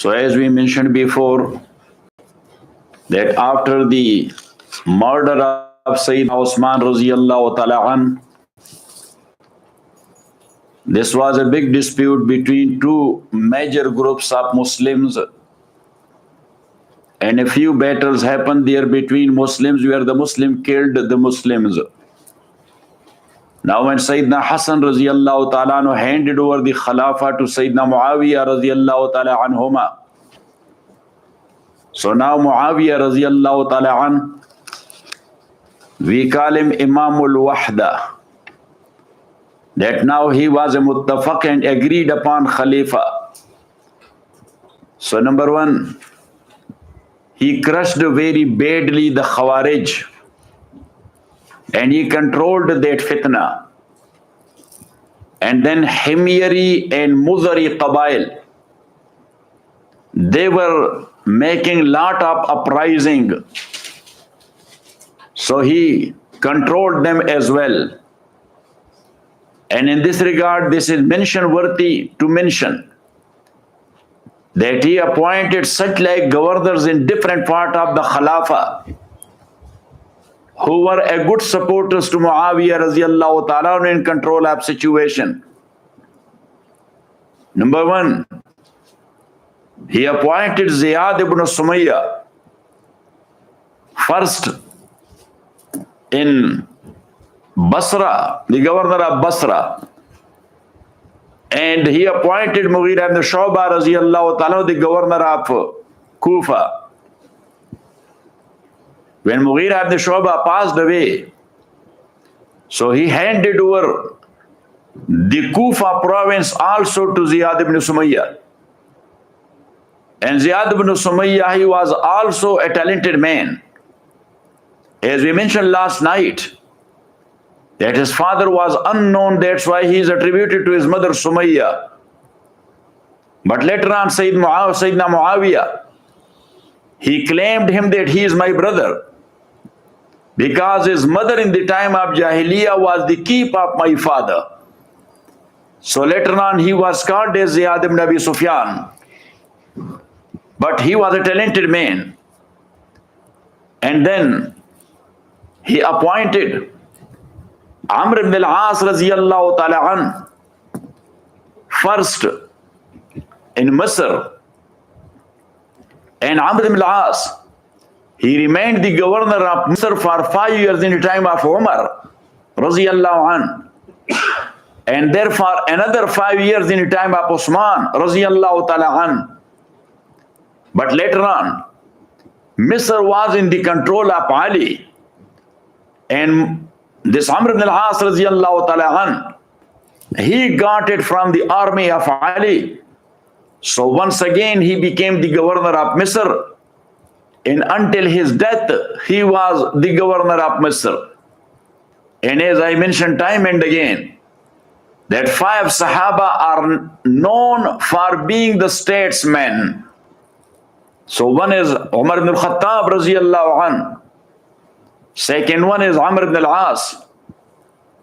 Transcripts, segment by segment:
So as we mentioned before, that after the murder of Sayyidina Usman radiallahu ta'ala an, this was a big dispute between two major groups of Muslims, and a few battles happened there between Muslims where the Muslim killed the Muslims. Now when Sayyidina Hassan radiallahu ta'ala anhu handed over the Khulafa to Sayyidina Muawiyah radiallahu ta'ala anhuma, so now Muawiyah radiallahu ta'ala an, we call him Imamul Wahda, that now he was a muttafaq and agreed upon Khalifa. So number one, he crushed very badly the Khawarij and he controlled that fitna. And then Himyari and Muzari Qabail, they were making lot of uprising. So he controlled them as well. And in this regard, this is mention worthy to mention that he appointed such like governors in different part of the Khulafa who were a good supporters to Muawiyah radiallahu ta'ala in control of situation. Number one, he appointed Ziyad ibn Sumayya first in Basra, the governor of Basra, and he appointed Mughira ibn Shu'bah radiallahu ta'ala the governor of Kufa. When Mughira ibn Shu'bah passed away, so he handed over the Kufa province also to Ziyad ibn Sumayya. And Ziyad ibn Sumayya, he was also a talented man. As we mentioned last night, that his father was unknown, that's why he is attributed to his mother Sumayya. But later on, Sayyidina Muawiyah, he claimed him that he is my brother, because his mother in the time of Jahiliyyah was the keep of my father. So later on, he was called as Ziyad ibn Abi Sufyan. But he was a talented man. And then he appointed Amr ibn al-As radiallahu ta'ala an first in Misr. And Amr ibn al-As, he remained the governor of Misr for 5 years in the time of Umar radiallahu an. And therefore another 5 years in the time of Usman radiallahu ta'ala an. But later on, Misr was in the control of Ali. And this Amr ibn al-As radiallahu ta'ala an, he got it from the army of Ali. So once again he became the governor of Misr. And until his death, he was the governor of Misr. And as I mentioned time and again, that 5 Sahaba are known for being the statesmen. So one is Umar ibn al-Khattab radiallahu an. Second one is Amr ibn al-As.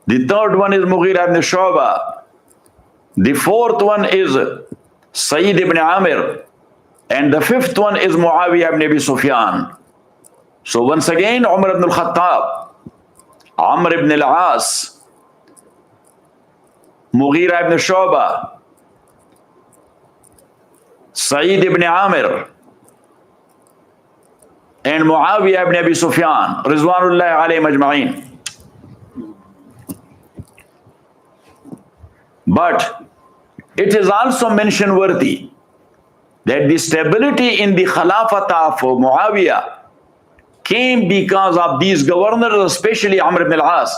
The third one is Mughira ibn Shu'bah. The fourth one is Sayyid ibn Amir. And the fifth one is Muawiyah ibn Abi Sufyan. So once again, Umar ibn al-Khattab, Amr ibn al-As, Mughira ibn Shu'bah, Sayyid ibn Amir, and Muawiyah ibn Abi Sufyan, Rizwanullahi alayhim ajma'in. But it is also mention worthy that the stability in the Khilafat of Muawiyah came because of these governors, especially Amr ibn al-As,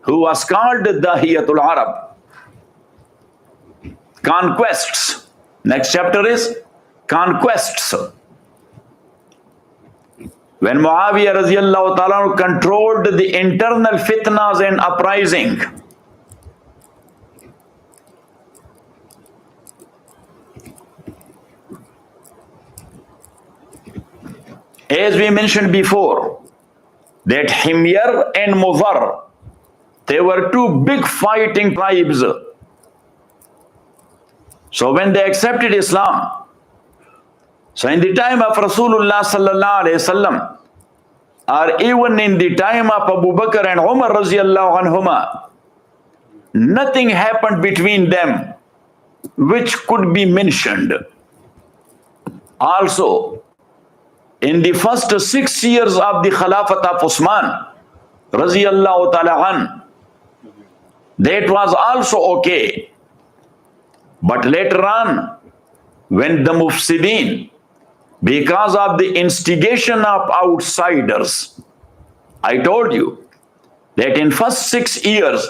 who was called Dahiyatul Arab. Conquests. Next chapter is conquests. When Muawiyah radiallahu ta'ala controlled the internal fitnas and uprising, as we mentioned before, that Himyar and Muzar, they were two big fighting tribes. So when they accepted Islam, So in the time of Rasulullah sallallahu alayhi wasallam, or even in the time of Abu Bakr and Umar radiallahu anhuma, nothing happened between them which could be mentioned. Also, in the first 6 years of the Khilafat of Usman radiallahu ta'ala an, that was also okay. But later on, when the Mufsideen, because of the instigation of outsiders, I told you that in first 6 years,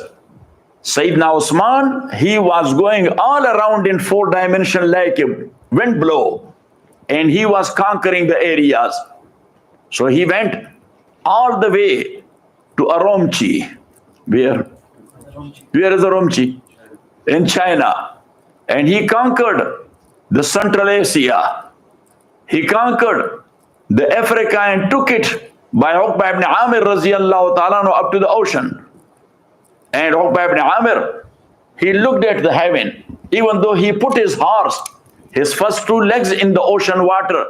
Sayyidina Usman, he was going all around in 4 dimensions like a wind blow, and he was conquering the areas. So he went all the way to Urumqi. Where is Urumqi? In China. And he conquered the Central Asia. He conquered the Africa and took it by Uqba ibn Amir radiallahu ta'ala up to the ocean. And Uqba ibn Amir, he looked at the heaven, even though he put his horse, his first 2 legs in the ocean water,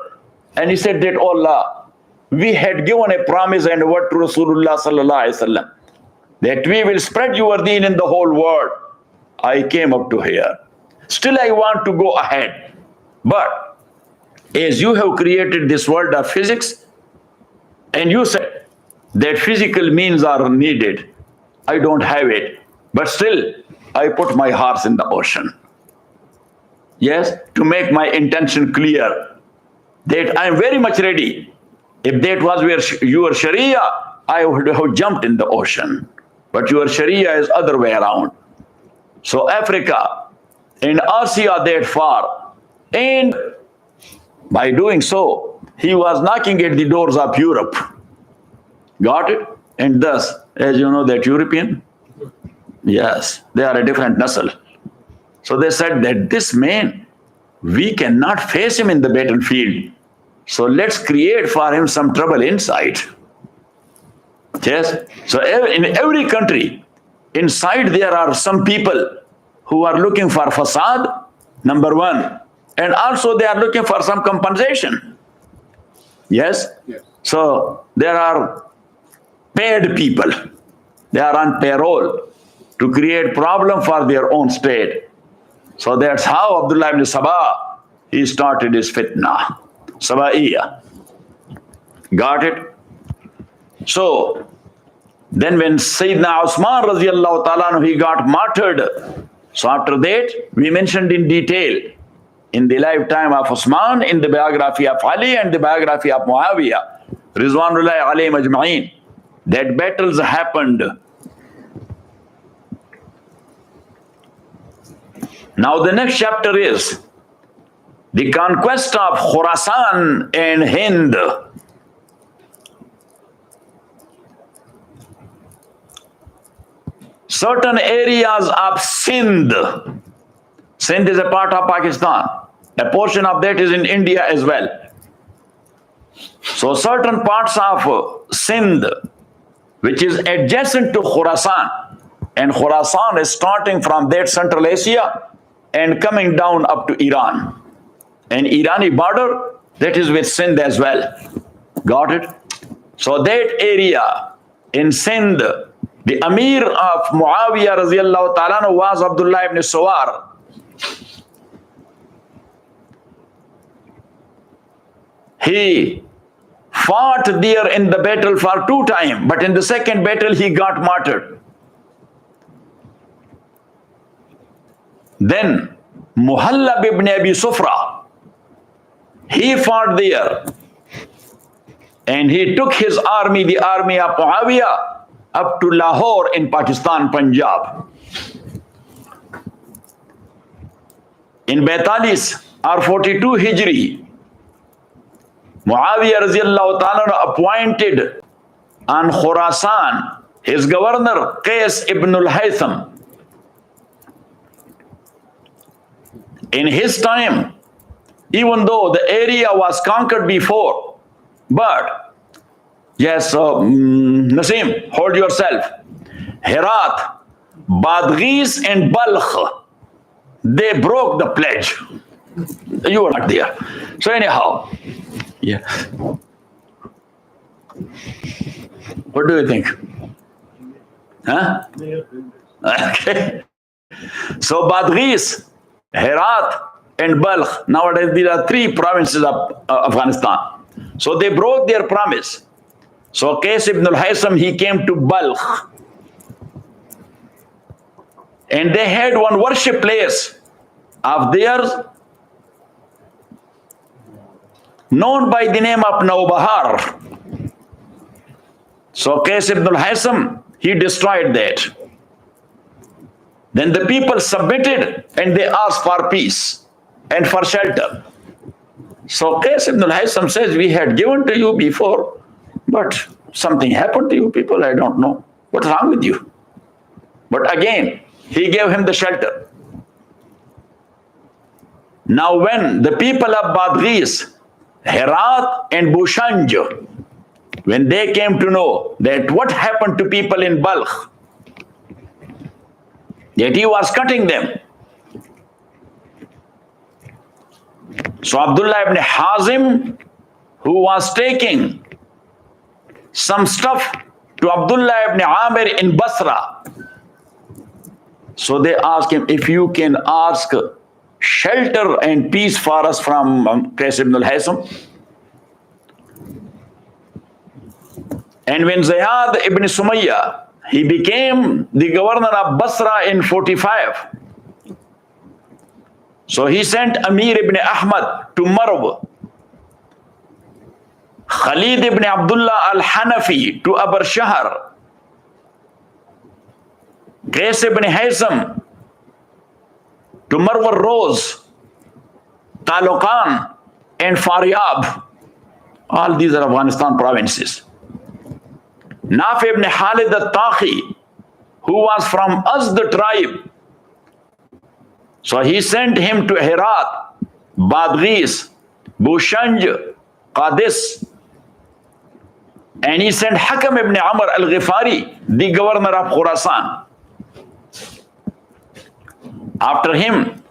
and he said that, oh Allah, we had given a promise and word to Rasulullah sallallahu alaihi wasallam that we will spread your deen in the whole world. I came up to here. Still I want to go ahead. But as you have created this world of physics, and you said that physical means are needed, I don't have it. But still, I put my horse in the ocean. Yes, to make my intention clear, that I am very much ready. If that was your Sharia, I would have jumped in the ocean. But your Sharia is other way around. So Africa and Asia that far, and by doing so, he was knocking at the doors of Europe. Got it? And thus, as you know, that European, yes, they are a different nasl. So they said that this man, we cannot face him in the battlefield. So let's create for him some trouble inside. Yes. So in every country, inside there are some people who are looking for facade, number one. And also they are looking for some compensation. Yes? Yes. So there are paid people. They are on payroll to create problem for their own state. So that's how Abdullah ibn Sabah, he started his fitna. Saba'iyya. Got it? So then when Sayyidina Usman radiallahu ta'ala, he got martyred. So after that, we mentioned in detail in the lifetime of Usman, in the biography of Ali and the biography of Muawiyah, Rizwanullahi alayhim ajma'een, that battles happened. Now the next chapter is the conquest of Khurasan and Hind. Certain areas of Sindh. Sindh is a part of Pakistan. A portion of that is in India as well. So certain parts of Sindh, which is adjacent to Khurasan, and Khurasan is starting from that Central Asia and coming down up to Iran. And Irani border, that is with Sindh as well. Got it? So that area in Sindh, the Amir of Muawiyah radiallahu ta'ala was Abdullah ibn Sawar. He fought there in the battle for 2 times, but in the second battle he got martyred. Then Muhallab ibn Abi Sufra, he fought there and he took his army, the army of Muawiyah, up to Lahore in Pakistan, Punjab. In 42 or 42 Hijri, Muawiyah radiallahu ta'ala appointed on Khurasan his governor Qais ibn al-Haytham. In his time, even though the area was conquered before, but yes, Nasim, hold yourself. Herat, Badghis and Balkh, they broke the pledge. You were not there. So anyhow, yeah. What do you think? Huh? Okay. So Badghis, Herat, and Balkh. Nowadays, there are three provinces of Afghanistan. So they broke their promise. So Qais ibn al-Haytham, he came to Balkh. And they had one worship place of theirs known by the name of Nawbahar. So Qais ibn al-Haytham, he destroyed that. Then the people submitted and they asked for peace and for shelter. So Qais ibn al-Haytham says, we had given to you before, but something happened to you people, I don't know. What's wrong with you? But again, he gave him the shelter. Now when the people of Badghis, Herat and Bushanj, when they came to know that what happened to people in Balkh, that he was cutting them. So Abdullah ibn Hazim, who was taking some stuff to Abdullah ibn Amir in Basra, so they asked him, if you can ask shelter and peace for us from Qais ibn al-Haytham. And when Ziyad ibn Sumayya, he became the governor of Basra in 45. So he sent Amir ibn Ahmad to Marw, Khalid ibn Abdullah al-Hanafi to Abar Shahar, Qais ibn Haytham to Marwar Rose, Taluqan and Faryab. All these are Afghanistan provinces. Nafi ibn Khalid al-Taqi, who was from Azd tribe. So he sent him to Herat, Badghis, Bushanj, Qadis. And he sent Hakam ibn Amr al-Ghifari, the governor of Khurasan. After him,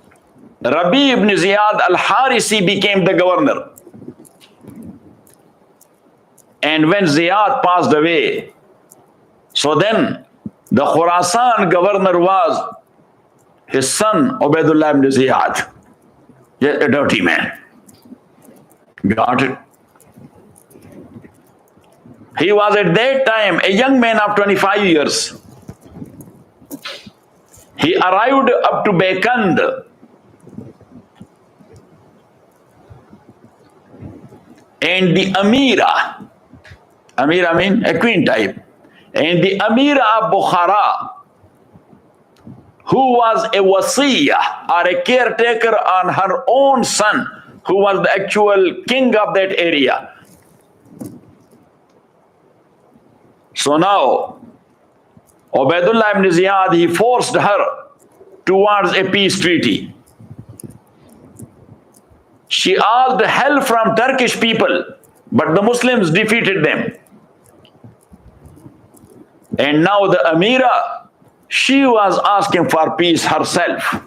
Rabi ibn Ziyad al-Harisi became the governor. And when Ziyad passed away, so then the Khurasan governor was his son, Ubaidullah ibn Ziyad. Yeah, a dirty man. Got it? He was at that time a young man of 25 years. He arrived up to Bekand. And the Amira means a queen type. And the Amira of Bukhara, who was a wasiyah or a caretaker on her own son, who was the actual king of that area. So now, Ubaidullah ibn Ziyad, he forced her towards a peace treaty. She asked help from Turkish people, but the Muslims defeated them. And now the Amira, she was asking for peace herself.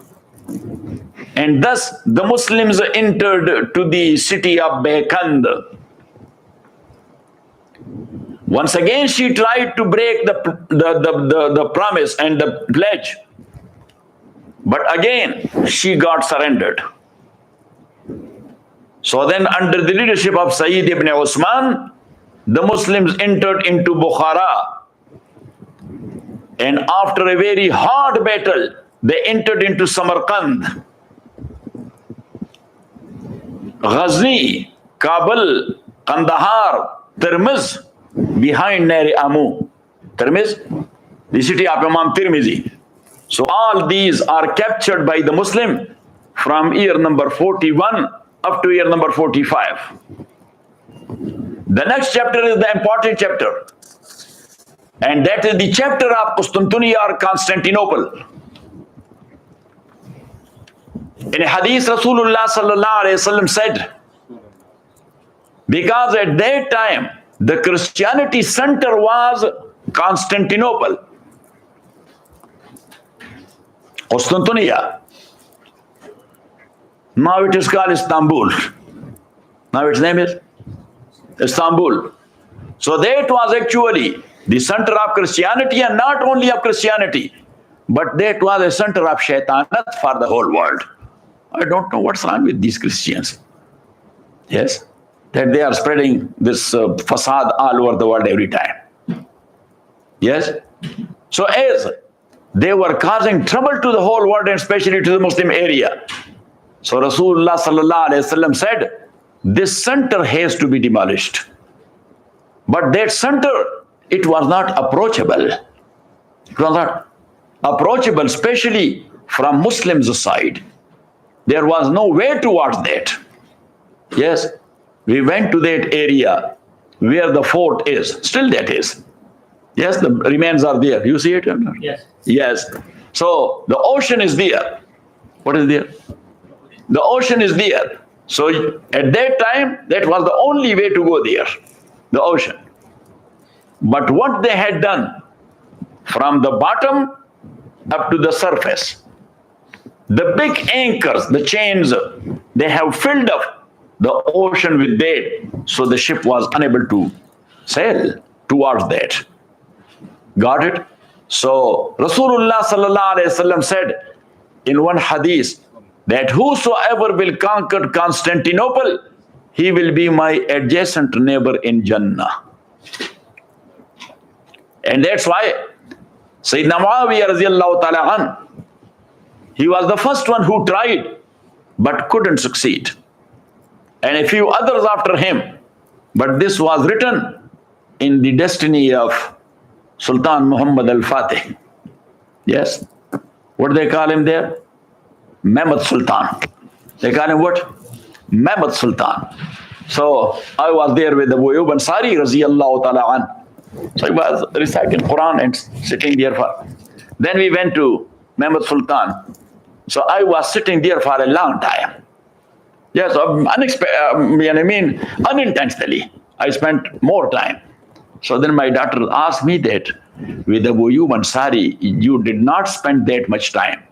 And thus the Muslims entered to the city of Bekand. Once again, she tried to break the promise and the pledge. But again, she got surrendered. So then under the leadership of Sayyid ibn Usman, the Muslims entered into Bukhara. And after a very hard battle, they entered into Samarkand, Ghazni, Kabul, Kandahar, Tirmiz, behind Nari Amu. Tirmiz, the city of Imam Tirmizi. So all these are captured by the Muslim from year number 41 up to year number 45. The next chapter is the important chapter. And that is the chapter of Constantinople or Constantinople. In a hadith, Rasulullah sallallahu alayhi wasallam said, because at that time, the Christianity center was Constantinople. Constantinople. Now it is called Istanbul. Now its name is Istanbul. So that was actually the center of Christianity, and not only of Christianity, but that was a center of shaitanat for the whole world. I don't know what's wrong with these Christians. Yes, that they are spreading this facade all over the world every time. Yes. So as they were causing trouble to the whole world and especially to the Muslim area, so Rasulullah sallallahu alaihi wasallam said, this center has to be demolished. But that center, it was not approachable. It was not approachable, especially from Muslims' side. There was no way towards that. Yes, we went to that area where the fort is. Still that is. Yes, the remains are there. You see it? Yes. Yes. So the ocean is there. What is there? The ocean is there. So at that time, that was the only way to go there, the ocean. But what they had done from the bottom up to the surface, the big anchors, the chains, they have filled up the ocean with that, so the ship was unable to sail towards that. Got it? So Rasulullah sallallahu alaihi wasallam said in one hadith that whosoever will conquer Constantinople, he will be my adjacent neighbor in Jannah. And that's why Sayyidina Muawiyah radiallahu ta'ala an, he was the first one who tried but couldn't succeed. And a few others after him. But this was written in the destiny of Sultan Muhammad al-Fatih. Yes. What do they call him there? Mehmed Sultan. They call him what? Mehmed Sultan. So I was there with Abu Ayyub Ansari radiallahu ta'ala an. So I was reciting Quran and sitting there for. Then we went to Mehmed Sultan. So I was sitting there for a long time. Yes, unintentionally. I spent more time. So then my daughter asked me that, with Abu Ayyub Ansari, you did not spend that much time.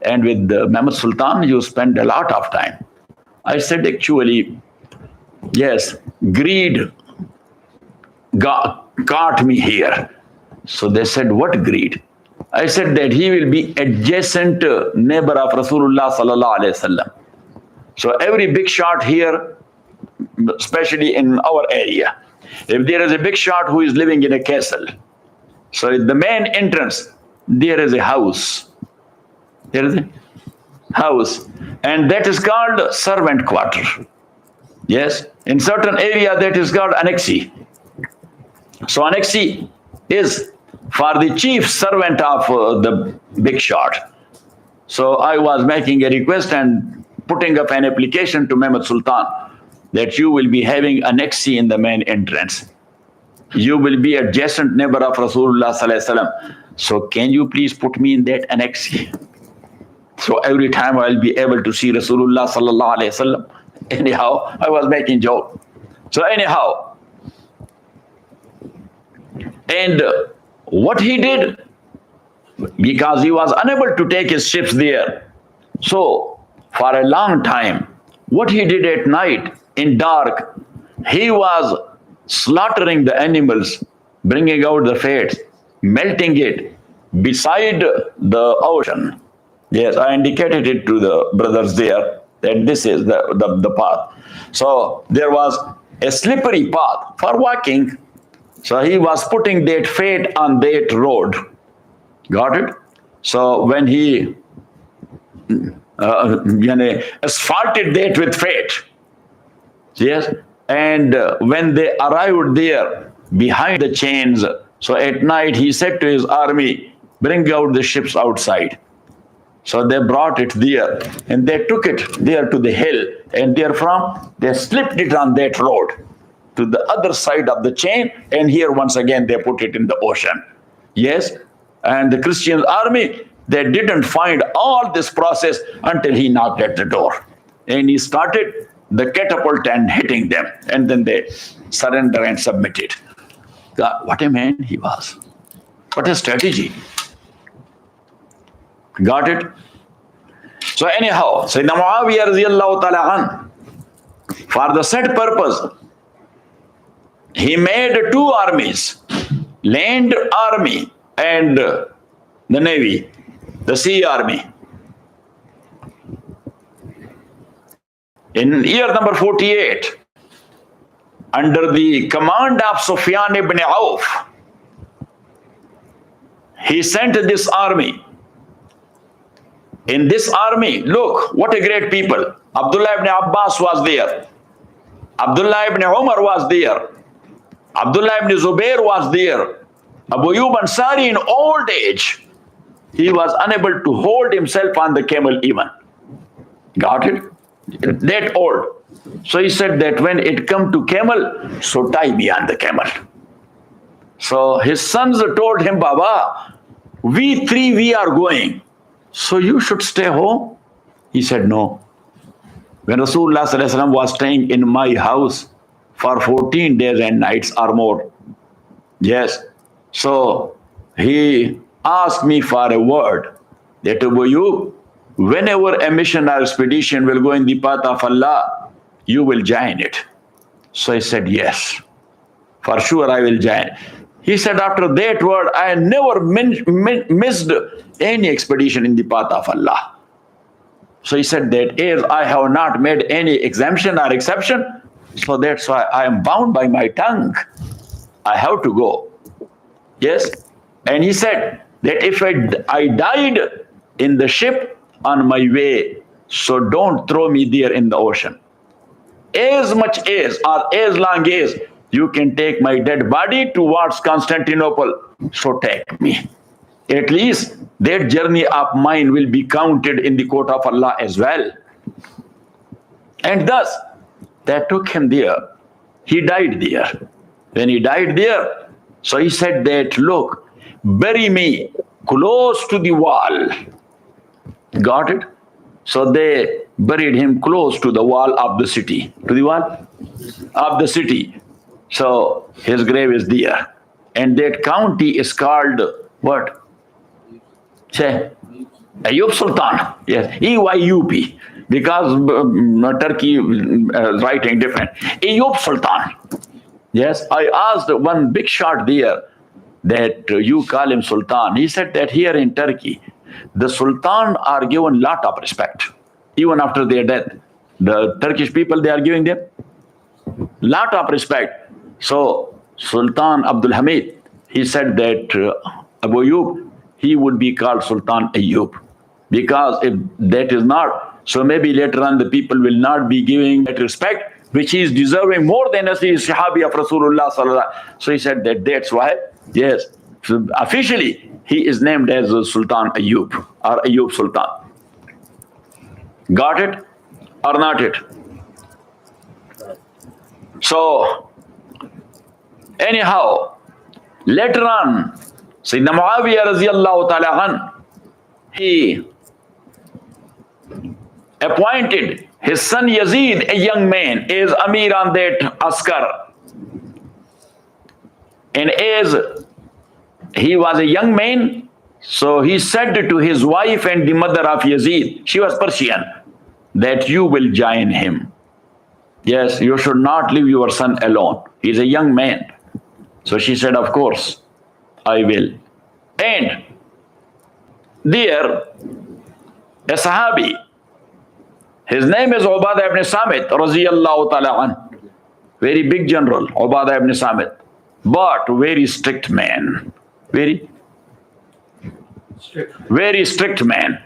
And with Mehmed Sultan, you spend a lot of time. I said, actually, yes, greed caught me here. So they said, what greed? I said that he will be adjacent neighbor of Rasulullah sallallahu alaihi wasallam. So every big shot here, especially in our area, if there is a big shot who is living in a castle, so at the main entrance, there is a house. There is a house. And that is called servant quarter. Yes. In certain area, that is called annexi. So annexi is for the chief servant of the big shot. So I was making a request and putting up an application to Mehmed Sultan that you will be having annexi in the main entrance. You will be adjacent neighbor of Rasulullah sallallahu alaihi wasallam. So can you please put me in that annexi? So every time I'll be able to see Rasulullah sallallahu alaihi wasallam. Anyhow, I was making joke. So anyhow, and what he did, because he was unable to take his ships there, so for a long time, what he did at night in dark, he was slaughtering the animals, bringing out the fat, melting it beside the ocean. Yes, I indicated it to the brothers there that this is the path. So there was a slippery path for walking. So he was putting that fat on that road. Got it? So when he asphalted that with fat, yes, and when they arrived there behind the chains, so at night he said to his army, bring out the ships outside. So they brought it there and they took it there to the hill, and therefrom they slipped it on that road to the other side of the chain, and here once again they put it in the ocean. Yes, and the Christian army, they didn't find all this process until he knocked at the door. And he started the catapult and hitting them, and then they surrender and submitted. God, what a man he was. What a strategy. Got it? So anyhow, Sayyidina Muawiyah radiallahu ta'ala an, for the said purpose, he made two armies, land army and the navy, the sea army. In year number 48, under the command of Sufyan ibn Auf, he sent this army. In this army, look, what a great people. Abdullah ibn Abbas was there. Abdullah ibn Umar was there. Abdullah ibn Zubair was there. Abu Ayyub Ansari in old age, he was unable to hold himself on the camel even. Got it? That old. So he said that when it come to camel, so tie me on the camel. So his sons told him, Baba, we three, we are going. So you should stay home. He said, no. When Rasulullah sallallahu alaihi wasallam was staying in my house for 14 days and nights or more. Yes. So he asked me for a word that you, whenever a mission or expedition will go in the path of Allah, you will join it. So I said, yes, for sure I will join. He said, after that word, I never missed any expedition in the path of Allah. So he said that as I have not made any exemption or exception, so that's why I am bound by my tongue. I have to go. Yes. And he said that if I died in the ship on my way, so don't throw me there in the ocean. As much as or as long as you can take my dead body towards Constantinople, so take me. At least that journey of mine will be counted in the court of Allah as well. And thus, that took him there. He died there. When he died there, so he said that, look, bury me close to the wall. Got it? So they buried him close to the wall of the city. To the wall of the city. So his grave is there. And that county is called what? Say, Ayyub Sultan. Yes, EYUP. Because Turkey writing different. Ayyub Sultan. Yes, I asked one big shot there that you call him Sultan. He said that here in Turkey, the Sultan are given lot of respect. Even after their death, the Turkish people, they are giving them lot of respect. So Sultan Abdul Hamid, he said that Abu Ayyub, he would be called Sultan Ayyub. Because if that is not, so maybe later on the people will not be giving that respect, which he is deserving more than as he is Sahabi of Rasulullah sallallahu. So he said that that's why, yes, so officially he is named as Sultan Ayyub or Ayyub Sultan. Got it or not it? So anyhow, later on, Sayyidina Muawiyah radiallahu ta'ala an, he appointed his son Yazid, a young man, as Amir on that askar. And as he was a young man, so he said to his wife and the mother of Yazid, she was Persian, that you will join him. Yes, you should not leave your son alone. He's a young man. So she said, of course, I will. And there, a Sahabi, his name is Ubadah ibn Samit, raziyallahu ta'ala an. Very big general, Ubadah ibn Samit. But very strict man. Very strict man.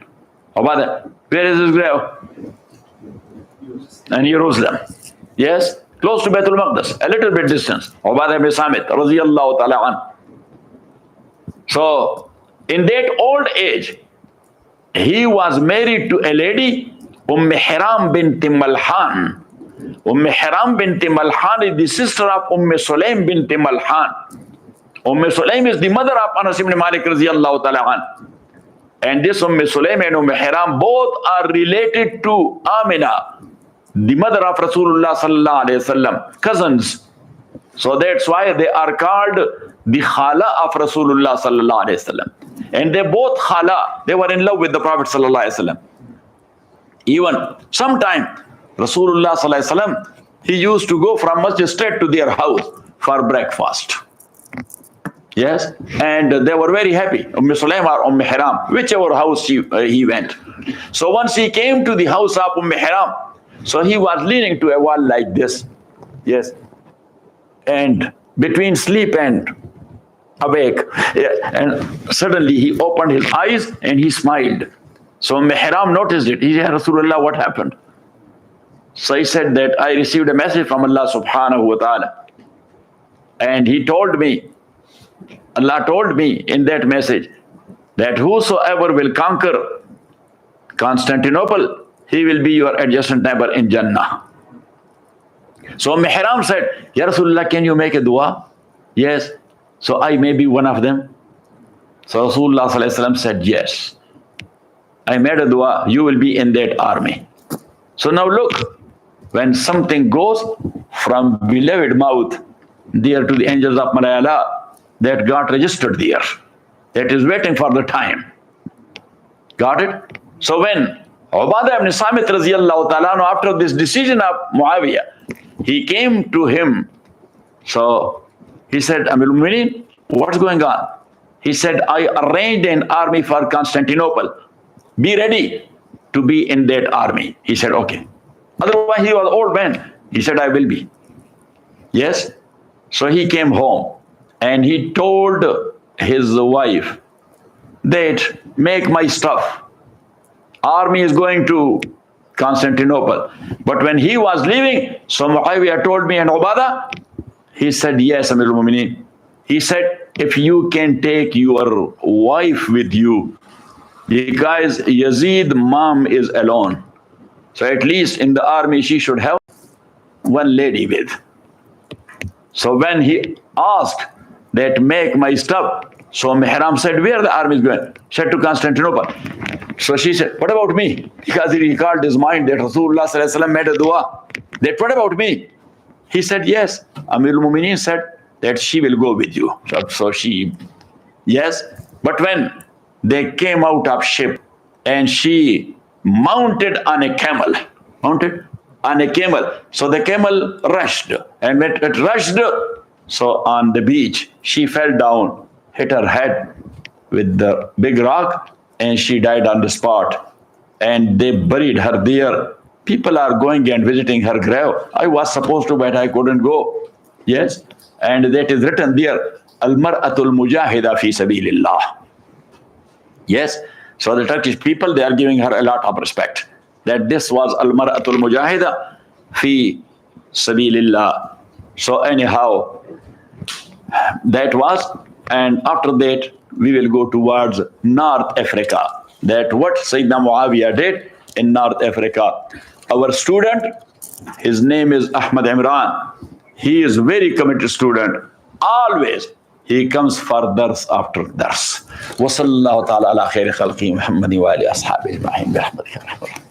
Ubadah, where is his grave? In Jerusalem. Yes, close to Baitul Maqdis, a little bit distance. Ubadah ibn Samit, raziyallahu ta'ala an. So, in that old age, he was married to a lady, Hiram bint Malhan. Hiram bint Malhan is the sister of Sulaim bint Malhan. Sulaim is the mother of Anas ibn Malik radiallahu ta'ala an. And this Sulaim and Hiram both are related to Amina, the mother of Rasulullah sallallahu alayhi wasallam, cousins. So that's why they are called the Khala of Rasulullah sallallahu alayhi wasallam. And they both Khala, they were in love with the Prophet sallallahu alayhi wasallam. Even sometime Rasulullah sallallahu alaihi wasallam, he used to go from masjid straight to their house for breakfast. Yes, and they were very happy. Sulaim or Hiram, whichever house he went. So once he came to the house of Hiram, so he was leaning to a wall like this. Yes, and between sleep and awake, and suddenly he opened his eyes and he smiled. So Hiram noticed it. He said, Rasulullah, what happened? So he said that I received a message from Allah subhanahu wa ta'ala. And he told me, Allah told me in that message that whosoever will conquer Constantinople, he will be your adjacent neighbor in Jannah. So Mihram said, Ya Rasulullah, can you make a dua? Yes. So I may be one of them. So Rasulullah sallallahu alaihi wasallam said, yes. I made a dua, you will be in that army. So now look, when something goes from beloved mouth there to the angels of Malayala, that got registered there. That is waiting for the time. Got it? So when Ubadah ibn Samit radiyallahu ta'ala, after this decision of Muawiyah, he came to him. So he said, Amir al-Mu'minin, what's going on? He said, I arranged an army for Constantinople. Be ready to be in that army. He said, okay. Otherwise, he was an old man. He said, I will be. Yes. So he came home and he told his wife that make my stuff. Army is going to Constantinople. But when he was leaving, so Muawiyah told me and Ubadah, he said, yes, Amir al-Mu'minin. He said, if you can take your wife with you, because Yazid's mom is alone. So at least in the army, she should have one lady with. So when he asked that make my stuff, so Mihram said, where the army is going? Said to Constantinople. So she said, what about me? Because he recalled his mind that Rasulullah sallallahu alaihi wasallam made a dua. That what about me? He said, yes. Amir al-Mu'minin said that she will go with you. So she, yes. But when they came out of ship and she mounted on a camel, so the camel rushed, and when it rushed, so on the beach, she fell down, hit her head with the big rock, and she died on the spot. And they buried her there. People are going and visiting her grave. I was supposed to, but I couldn't go. Yes, and that is written there, Al-Mar'atul Mujahida fi Sabilillah. Yes, so the Turkish people, they are giving her a lot of respect. That this was Al-Mar'atul Mujahida fi Sabilillah. So anyhow, that was, and after that, we will go towards North Africa. That what Sayyidina Muawiyah did in North Africa. Our student, his name is Ahmad Imran. He is very committed student. Always. He comes for dars after dars. وصلى الله تعالى على خير خلقه محمد وآله أصحابه أجمعين برحمتك.